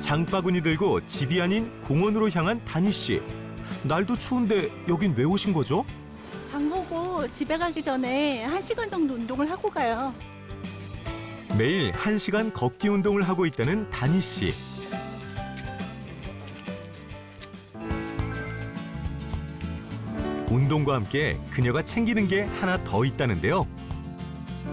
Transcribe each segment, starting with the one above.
장바구니 들고 집이 아닌 공원으로 향한 다니 씨. 날도 추운데 여긴 왜 오신 거죠? 장 보고 집에 가기 전에 1시간 정도 운동을 하고 가요. 매일 1시간 걷기 운동을 하고 있다는 다니 씨. 운동과 함께 그녀가 챙기는 게 하나 더 있다는데요.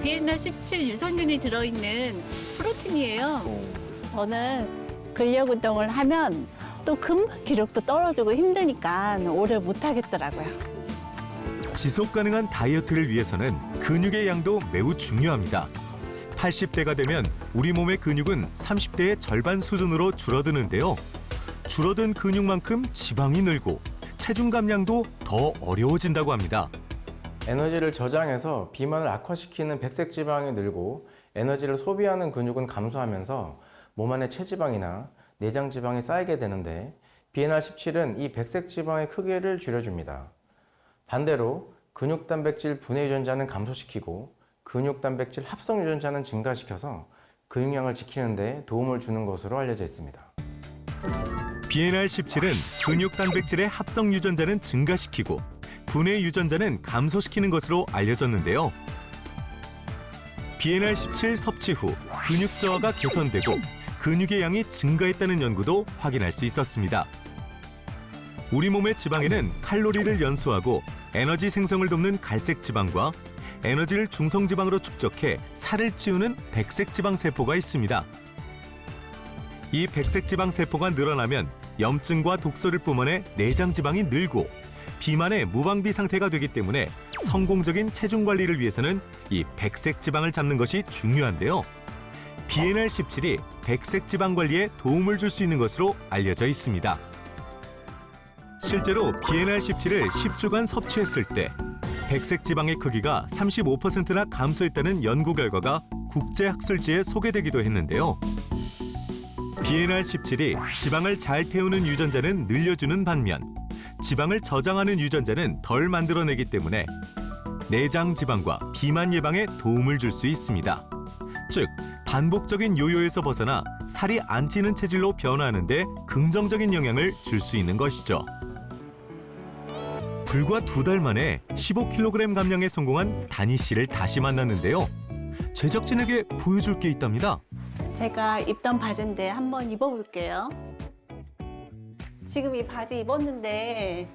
비엔나 17 유산균이 들어있는 프로틴이에요. 저는 근력 운동을 하면 또 금방 기력도 떨어지고 힘드니까 오래 못 하겠더라고요. 지속 가능한 다이어트를 위해서는 근육의 양도 매우 중요합니다. 80대가 되면 우리 몸의 근육은 30대의 절반 수준으로 줄어드는데요. 줄어든 근육만큼 지방이 늘고 체중 감량도 더 어려워진다고 합니다. 에너지를 저장해서 비만을 악화시키는 백색 지방이 늘고 에너지를 소비하는 근육은 감소하면서 몸 안에 체지방이나 내장 지방이 쌓이게 되는데 BNR17은 이 백색 지방의 크기를 줄여줍니다. 반대로 근육 단백질 분해 유전자는 감소시키고 근육 단백질 합성 유전자는 증가시켜서 근육량을 지키는 데 도움을 주는 것으로 알려져 있습니다. BNR17은 근육 단백질의 합성 유전자는 증가시키고 분해 유전자는 감소시키는 것으로 알려졌는데요. BNR17 섭취 후 근육 저하가 개선되고 근육의 양이 증가했다는 연구도 확인할 수 있었습니다. 우리 몸의 지방에는 칼로리를 연소하고 에너지 생성을 돕는 갈색 지방과 에너지를 중성 지방으로 축적해 살을 찌우는 백색 지방 세포가 있습니다. 이 백색 지방 세포가 늘어나면 염증과 독소를 뿜어내 내장 지방이 늘고 비만의 무방비 상태가 되기 때문에 성공적인 체중 관리를 위해서는 이 백색 지방을 잡는 것이 중요한데요. BNR17이 백색 지방 관리에 도움을 줄 수 있는 것으로 알려져 있습니다. 실제로 BNR17을 10주간 섭취했을 때 백색 지방의 크기가 35%나 감소했다는 연구 결과가 국제학술지에 소개되기도 했는데요. BNR17이 지방을 잘 태우는 유전자는 늘려주는 반면 지방을 저장하는 유전자는 덜 만들어내기 때문에 내장 지방과 비만 예방에 도움을 줄 수 있습니다. 즉, 반복적인 요요에서 벗어나 살이 안 찌는 체질로 변화하는 데 긍정적인 영향을 줄 수 있는 것이죠. 불과 2달 만에 15kg 감량에 성공한 다니 씨를 다시 만났는데요. 제작진에게 보여줄 게 있답니다. 제가 입던 바지인데 한번 입어볼게요. 지금 이 바지 입었는데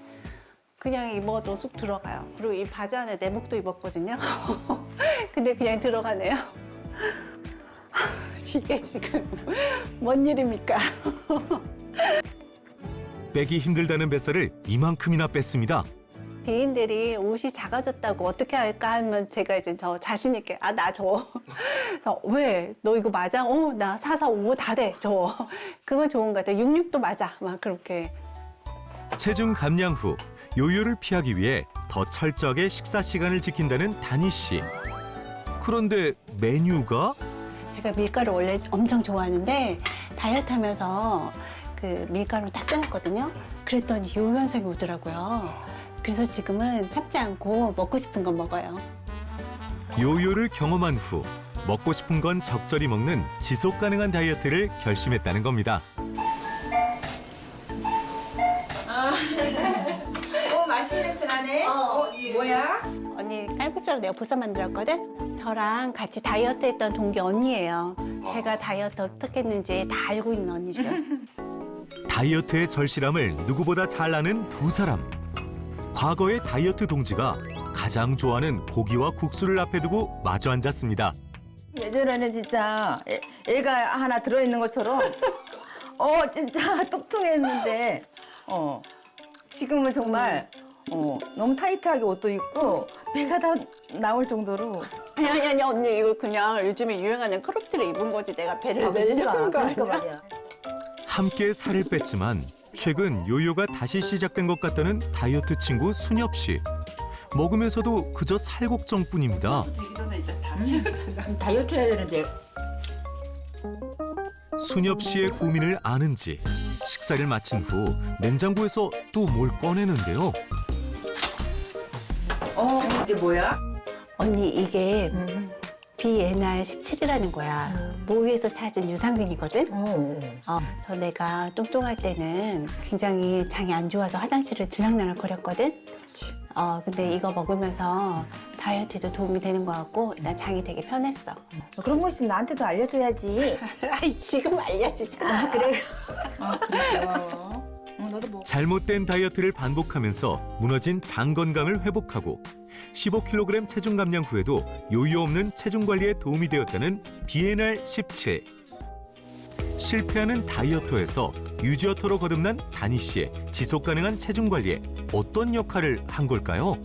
그냥 입어도 쑥 들어가요. 그리고 이 바지 안에 내복도 입었거든요. 근데 그냥 들어가네요. 이게 지금 뭔 일입니까? 빼기 힘들다는 뱃살을 이만큼이나 뺐습니다. 지인들이 옷이 작아졌다고 어떻게 할까 하면 제가 이제 저 자신 있게 나 줘. 왜? 너 이거 맞아? 나 445 다 돼. 줘. 그건 좋은 것 같아. 66도 맞아. 막 그렇게. 체중 감량 후 요요를 피하기 위해 더 철저하게 식사 시간을 지킨다는 다니 씨. 그런데 메뉴가 제가 밀가루 원래 엄청 좋아하는데 다이어트 하면서 그 밀가루 다 끊었거든요. 그랬더니 요 현상이 오더라고요. 그래서 지금은 참지 않고 먹고 싶은 건 먹어요. 요요를 경험한 후 먹고 싶은 건 적절히 먹는 지속 가능한 다이어트를 결심했다는 겁니다. 맛있는 냄새 나네. 뭐야? 언니 깔국수로 내가 보쌈 만들었거든? 저랑 같이 다이어트 했던 동기 언니예요. 제가 다이어트 어떻게 했는지 다 알고 있는 언니죠. 다이어트의 절실함을 누구보다 잘 아는 두 사람. 과거의 다이어트 동지가 가장 좋아하는 고기와 국수를 앞에 두고 마주 앉았습니다. 예전에는 진짜 애가 하나 들어있는 것처럼 진짜 뚱뚱했는데 지금은 정말 너무 타이트하게 옷도 입고 배가 다 나올 정도로 아니 언니 이거 그냥 요즘에 유행하는 크롭티를 입은 거지 내가 배를 내려는 거 아니야? 말이야. 함께 살을 뺐지만 최근 요요가 다시 시작된 것 같다는 다이어트 친구 순엽 씨. 먹으면서도 그저 살걱정뿐입니다. 다이어트 해야 되는데 순엽 씨의 고민을 아는지 식사를 마친 후 냉장고에서 또 뭘 꺼내는데요. 이게 뭐야? 언니 이게 BNR17이라는 거야. 모유에서 찾은 유산균이거든. 저 내가 뚱뚱할 때는 굉장히 장이 안 좋아서 화장실을 들락날락 거렸거든. 근데 이거 먹으면서 다이어트에도 도움이 되는 것 같고 난 장이 되게 편했어. 그런 거 있으면 나한테도 알려줘야지. 아이 지금 알려주잖아. 그래. 그래, 고마워. 너도 뭐. 잘못된 다이어트를 반복하면서 무너진 장 건강을 회복하고 15kg 체중 감량 후에도 요요 없는 체중 관리에 도움이 되었다는 BNR17. 실패하는 다이어터에서 유지어터로 거듭난 다니 씨의 지속 가능한 체중 관리에 어떤 역할을 한 걸까요?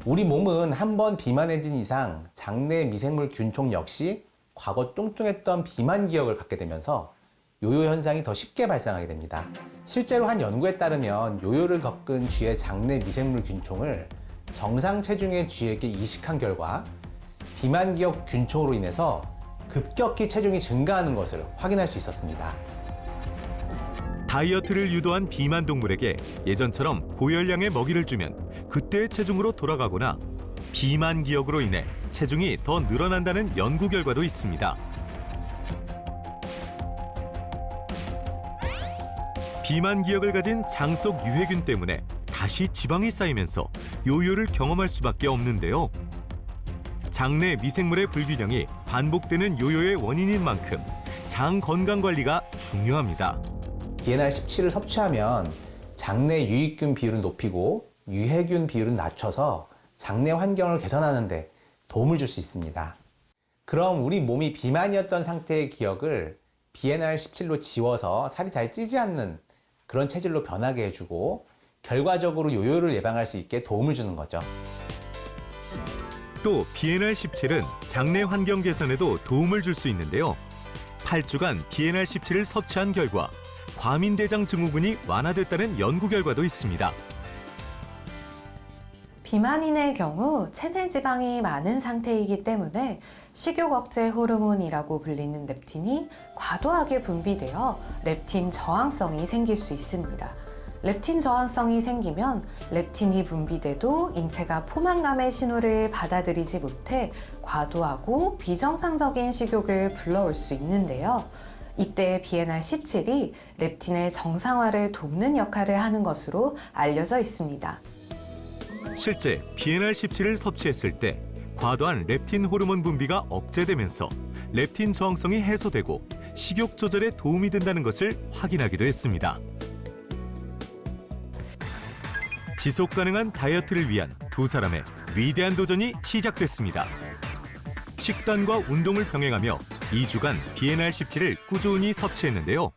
우리 몸은 한 번 비만해진 이상 장내 미생물 균총 역시 과거 뚱뚱했던 비만 기억을 갖게 되면서 요요 현상이 더 쉽게 발생하게 됩니다. 실제로 한 연구에 따르면 요요를 겪은 쥐의 장내 미생물 균총을 정상 체중의 쥐에게 이식한 결과 비만 기억 균총으로 인해서 급격히 체중이 증가하는 것을 확인할 수 있었습니다. 다이어트를 유도한 비만 동물에게 예전처럼 고열량의 먹이를 주면 그때의 체중으로 돌아가거나 비만 기억으로 인해 체중이 더 늘어난다는 연구 결과도 있습니다. 비만 기억을 가진 장 속 유해균 때문에 다시 지방이 쌓이면서 요요를 경험할 수밖에 없는데요. 장내 미생물의 불균형이 반복되는 요요의 원인인 만큼 장 건강 관리가 중요합니다. BNR17을 섭취하면 장내 유익균 비율을 높이고 유해균 비율을 낮춰서 장내 환경을 개선하는 데 도움을 줄 수 있습니다. 그럼 우리 몸이 비만이었던 상태의 기억을 BNR17로 지워서 살이 잘 찌지 않는 그런 체질로 변하게 해주고 결과적으로 요요를 예방할 수 있게 도움을 주는 거죠. 또 BNR17은 장내 환경 개선에도 도움을 줄 수 있는데요. 8주간 BNR17을 섭취한 결과 과민대장 증후군이 완화됐다는 연구 결과도 있습니다. 비만인의 경우 체내 지방이 많은 상태이기 때문에 식욕 억제 호르몬이라고 불리는 렙틴이 과도하게 분비되어 렙틴 저항성이 생길 수 있습니다. 렙틴 저항성이 생기면 렙틴이 분비돼도 인체가 포만감의 신호를 받아들이지 못해 과도하고 비정상적인 식욕을 불러올 수 있는데요. 이때 BNR17이 렙틴의 정상화를 돕는 역할을 하는 것으로 알려져 있습니다. 실제 BNR17을 섭취했을 때 과도한 렙틴 호르몬 분비가 억제되면서 렙틴 저항성이 해소되고 식욕 조절에 도움이 된다는 것을 확인하기도 했습니다. 지속 가능한 다이어트를 위한 두 사람의 위대한 도전이 시작됐습니다. 식단과 운동을 병행하며 2주간 BNR17을 꾸준히 섭취했는데요.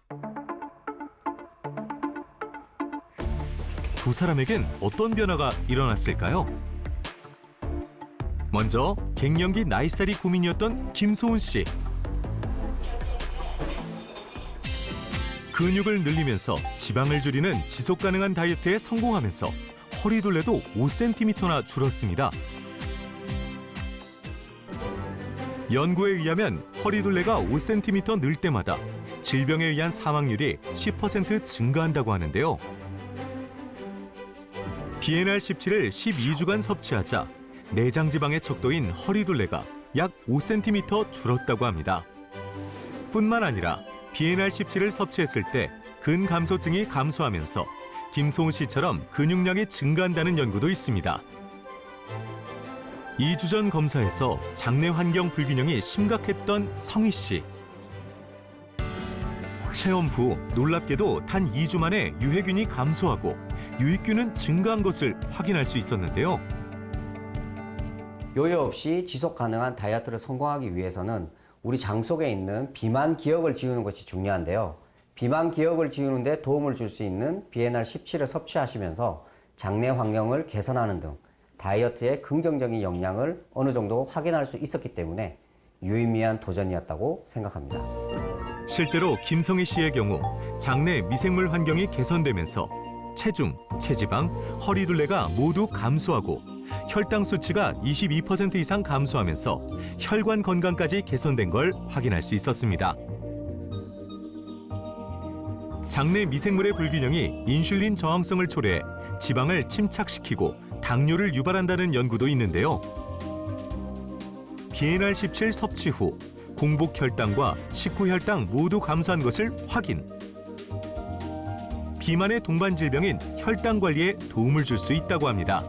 두 사람에겐 어떤 변화가 일어났을까요? 먼저 갱년기 나이살이 고민이었던 김소은 씨. 근육을 늘리면서 지방을 줄이는 지속 가능한 다이어트에 성공하면서 허리둘레도 5cm나 줄었습니다. 연구에 의하면 허리둘레가 5cm 늘 때마다 질병에 의한 사망률이 10% 증가한다고 하는데요. BNR17을 12주간 섭취하자 내장 지방의 척도인 허리둘레가 약 5cm 줄었다고 합니다. 뿐만 아니라 BNR17을 섭취했을 때 근감소증이 감소하면서 김소은 씨처럼 근육량이 증가한다는 연구도 있습니다. 2주 전 검사에서 장내 환경 불균형이 심각했던 성희 씨. 체험 후 놀랍게도 단 2주 만에 유해균이 감소하고 유익균은 증가한 것을 확인할 수 있었는데요. 요요 없이 지속 가능한 다이어트를 성공하기 위해서는 우리 장 속에 있는 비만 기억을 지우는 것이 중요한데요. 비만 기억을 지우는 데 도움을 줄 수 있는 BNR17을 섭취하시면서 장내 환경을 개선하는 등 다이어트의 긍정적인 영향을 어느 정도 확인할 수 있었기 때문에 유의미한 도전이었다고 생각합니다. 실제로 김성희 씨의 경우 장내 미생물 환경이 개선되면서 체중, 체지방, 허리둘레가 모두 감소하고 혈당 수치가 22% 이상 감소하면서 혈관 건강까지 개선된 걸 확인할 수 있었습니다. 장내 미생물의 불균형이 인슐린 저항성을 초래해 지방을 침착시키고 당뇨를 유발한다는 연구도 있는데요. 비엔알17 섭취 후 공복 혈당과 식후 혈당 모두 감소한 것을 확인. 비만의 동반 질병인 혈당 관리에 도움을 줄 수 있다고 합니다.